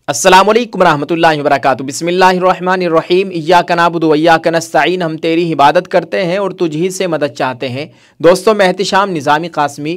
अस्सलामुअलैकुम रहमतुल्लाहि व बरकातुहू। बिस्मिल्लाहिर्रहमानिर्रहीम। इय्याका नअबुदु व इय्याका नस्तईन। हम तेरी इबादत करते हैं और तुझ ही से मदद चाहते हैं। दोस्तों, मैं एहतिशाम निज़ामी कासमी।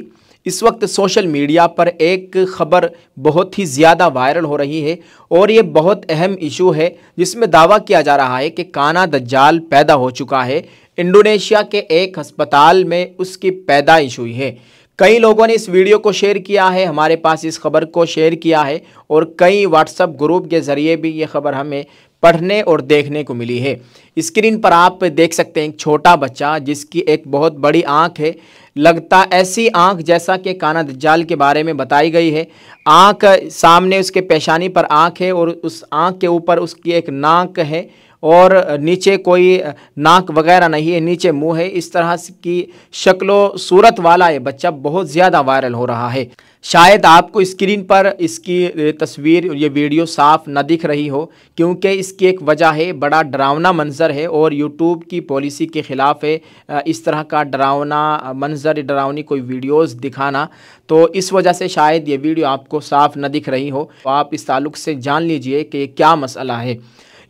इस वक्त सोशल मीडिया पर एक ख़बर बहुत ही ज़्यादा वायरल हो रही है और ये बहुत अहम इशू है, जिसमें दावा किया जा रहा है कि काना दज्जाल पैदा हो चुका है। इंडोनेशिया के एक अस्पताल में उसकी पैदाइश हुई है। कई लोगों ने इस वीडियो को शेयर किया है, हमारे पास इस खबर को शेयर किया है और कई व्हाट्सएप ग्रुप के ज़रिए भी ये खबर हमें पढ़ने और देखने को मिली है। स्क्रीन पर आप देख सकते हैं एक छोटा बच्चा जिसकी एक बहुत बड़ी आंख है। लगता ऐसी आंख जैसा कि काना दज्जाल के बारे में बताई गई है। आंख सामने उसके पेशानी पर आंख है और उस आंख के ऊपर उसकी एक नाक है और नीचे कोई नाक वगैरह नहीं है, नीचे मुंह है। इस तरह की शक्लो सूरत वाला ये बच्चा बहुत ज़्यादा वायरल हो रहा है। शायद आपको स्क्रीन पर इसकी तस्वीर, ये वीडियो साफ न दिख रही हो, क्योंकि इसकी एक वजह है, बड़ा डरावना मंजर है और यूट्यूब की पॉलिसी के ख़िलाफ़ है इस तरह का डरावना मंजर, डरावनी कोई वीडियोस दिखाना। तो इस वजह से शायद ये वीडियो आपको साफ न दिख रही हो। तो आप इस ताल्लुक़ से जान लीजिए कि क्या मसला है।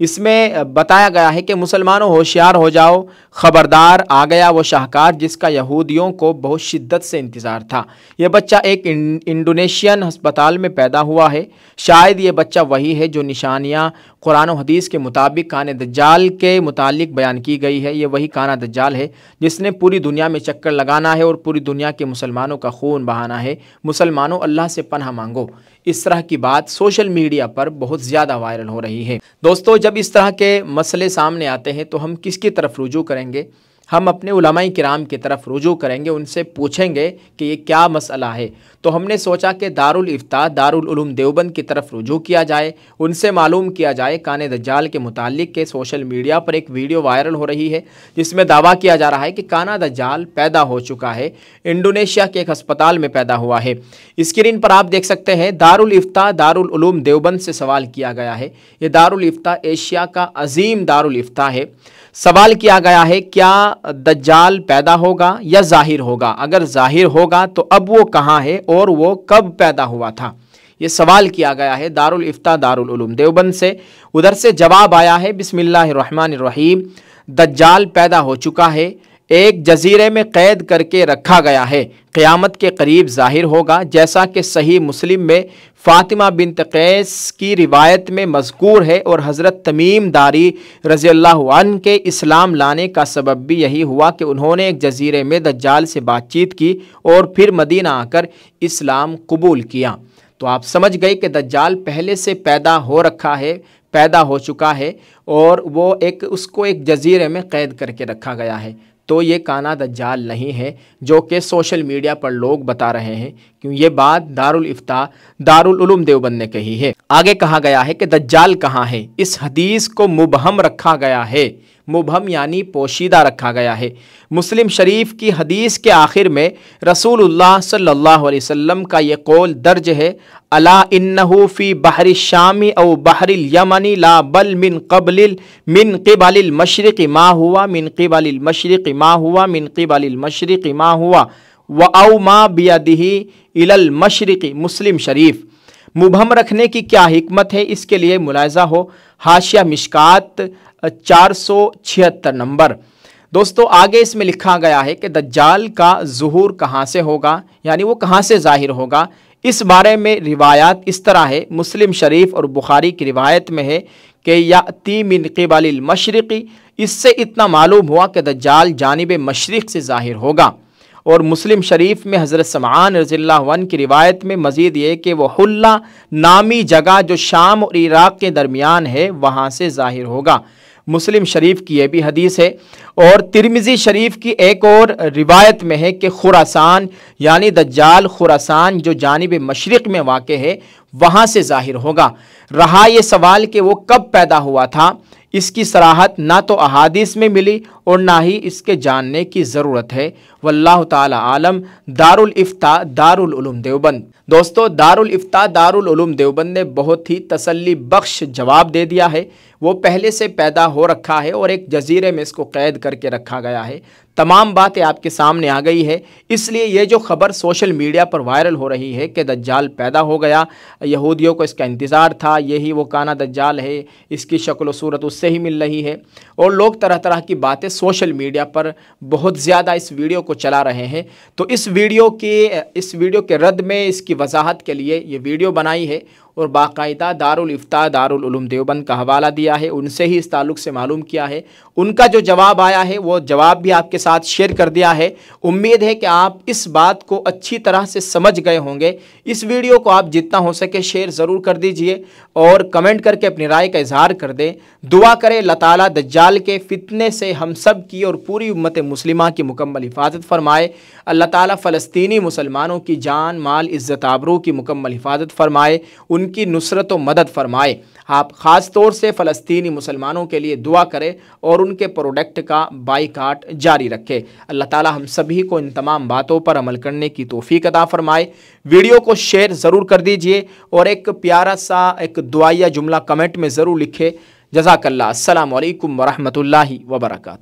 इसमें बताया गया है कि मुसलमानों होशियार हो जाओ, ख़बरदार, आ गया वो शाहकार जिसका यहूदियों को बहुत शिद्दत से इंतज़ार था। यह बच्चा एक इंडोनेशियन अस्पताल में पैदा हुआ है। शायद ये बच्चा वही है जो निशानियाँ कुरान और हदीस के मुताबिक काने दज्जाल के मुतालिक बयान की गई है। ये वही काना दज्जाल है जिसने पूरी दुनिया में चक्कर लगाना है और पूरी दुनिया के मुसलमानों का खून बहाना है। मुसलमानों, अल्लाह से पनाह मांगो। इस तरह की बात सोशल मीडिया पर बहुत ज़्यादा वायरल हो रही है। दोस्तों, जब इस तरह के मसले सामने आते हैं तो हम किसकी तरफ रुजू करेंगे? हम अपने उलमाए किराम की तरफ रुजू करेंगे, उनसे पूछेंगे कि ये क्या मसला है। तो हमने सोचा कि दारुल इफ्ता, दारुल उलूम देवबंद की तरफ रुजू किया जाए, उनसे मालूम किया जाए। काने दज्जाल के मुतालिक के सोशल मीडिया पर एक वीडियो वायरल हो रही है जिसमें दावा किया जा रहा है कि काना दज्जाल पैदा हो चुका है। इंडोनेशिया के एक अस्पताल में पैदा हुआ है। स्क्रीन पर आप देख सकते हैं दारुल इफ्ता, दारुल उलूम देवबंद से सवाल किया गया है। ये दारुल इफ्ता एशिया का अजीम दारुल इफ्ता है। सवाल किया गया है, क्या दज्जाल पैदा होगा या ज़ाहिर होगा? अगर ज़ाहिर होगा तो अब वो कहाँ है और वो कब पैदा हुआ था? ये सवाल किया गया है दारुल इफ्ता, दारुल उलूम देवबंद से। उधर से जवाब आया है, बिस्मिल्लाहिर्रहमानिर्रहीम, दज्जाल पैदा हो चुका है, एक जजीरे में कैद करके रखा गया है, क़यामत के करीब ज़ाहिर होगा। जैसा कि सही मुस्लिम में फ़ातिमा बिन्त कैस की रिवायत में मज़कूर है और हज़रत तमीम दारी रज़ियल्लाहु अन्हु के इस्लाम लाने का सबब भी यही हुआ कि उन्होंने एक जजीरे में दज्जाल से बातचीत की और फिर मदीना आकर इस्लाम कबूल किया। तो आप समझ गए कि दज्जाल पहले से पैदा हो रखा है, पैदा हो चुका है और वो उसको एक जजीरे में कैद करके रखा गया है। तो ये काना दज्जाल नहीं है जो कि सोशल मीडिया पर लोग बता रहे हैं, क्यों ये बात दारुल इफ्ता, दारुल उलूम देवबंद ने कही है। आगे कहा गया है कि दज्जाल कहाँ है। इस हदीस को मुबहम रखा गया है। मुबहम यानी पोशीदा रखा गया है। मुस्लिम शरीफ की हदीस के आखिर में रसूलुल्लाह सल्लल्लाहु अलैहि वसल्लम का ये कौल दर्ज है, अला इन्नहु फी बहरि शामी औ बहरिल यमनी ला बल मिन क़िबलिल मशरिक़ि मा हुआ, मिन क़िबलिल मशरिक़ि मा हुआ, मिन क़िबलिल मशरिक़ि मा हुआ व औ मा बियदिही इलल मशरिक़ि। मुस्लिम शरीफ। मुबहम रखने की क्या हिकमत है, इसके लिए मुलाहिज़ा हो हाशिया मिशकात 476 नंबर। दोस्तों, आगे इसमें लिखा गया है कि दज्जाल का ज़ुहूर कहाँ से होगा, यानी वो कहाँ से ज़ाहिर होगा। इस बारे में रिवायात इस तरह है, मुस्लिम शरीफ और बुखारी की रिवायत में है कि याती मिन क़िबलिल मशरिक़ि। इससे इतना मालूम हुआ कि दज्जाल जानिब मशरिक़ से ज़ाहिर होगा। और मुस्लिम शरीफ में हज़रत समान रज़ियल्लाहु अन्हु की रिवायत में मज़ीद ये कि वह हुल्ला नामी जगह जो शाम और इराक़ के दरमियान है वहाँ से ज़ाहिर होगा। मुस्लिम शरीफ की यह भी हदीस है। और तिरमिज़ी शरीफ की एक और रिवायत में है कि खुरासान यानी दज्जाल खुरासान जो जानिब मशरिक़ में वाक़ है वहाँ से ज़ाहिर होगा। रहा ये सवाल कि वो कब पैदा हुआ था, इसकी सराहत ना तो अहादीस में मिली और ना ही इसके जानने की ज़रूरत है। वल्लाहु ताला आलम। दारुल इफ्ता दारुल उलूम देवबंद। दोस्तों, दारुल इफ्ता दारुल उलूम देवबंद ने बहुत ही तसल्ली बख्श जवाब दे दिया है। वो पहले से पैदा हो रखा है और एक जजीरे में इसको कैद करके रखा गया है। तमाम बातें आपके सामने आ गई है। इसलिए ये जो खबर सोशल मीडिया पर वायरल हो रही है कि दज्जाल पैदा हो गया, यहूदियों को इसका इंतज़ार था, यही वो काना दज्जाल है, इसकी शक्ल व सूरत उससे ही मिल रही है, और लोग तरह तरह की बातें सोशल मीडिया पर बहुत ज़्यादा इस वीडियो को चला रहे हैं। तो इस वीडियो के रद्द में इसकी वजाहत के लिए ये वीडियो बनाई है और बाकायदा दारुल इफ्ता दारुल उलूम देवबंद का हवाला दिया है। उनसे ही इस ताल्लुक़ से मालूम किया है। उनका जो जवाब आया है वो जवाब भी आपके साथ शेयर कर दिया है। उम्मीद है कि आप इस बात को अच्छी तरह से समझ गए होंगे। इस वीडियो को आप जितना हो सके शेयर ज़रूर कर दीजिए और कमेंट करके अपनी राय का इजहार कर दें। दुआ करें अल्लाह ताला दज्जाल के फितने से हम सब की और पूरी उम्मत मुस्लिमा की मुकम्मल हिफाजत फरमाए। अल्लाह ताला फ़लस्तीनी मुसलमानों की जान माल इज़्ज़त आबरू की मुकम्मल हिफाजत फरमाए, उनकी नुसरत व मदद फरमाए। आप ख़ास तौर से फ़लस्तीनी मुसलमानों के लिए दुआ करें और उनके प्रोडक्ट का बाइकाट जारी रखे। अल्लाह ताला हम सभी को इन तमाम बातों पर अमल करने की तौफीक अता फरमाए। वीडियो को शेयर ज़रूर कर दीजिए और एक प्यारा सा एक दुआया जुमला कमेंट में ज़रूर लिखे। जज़ाकल्लाह। अस्सलामु अलैकुम वरहमतुल्लाहि वबरकातुहू।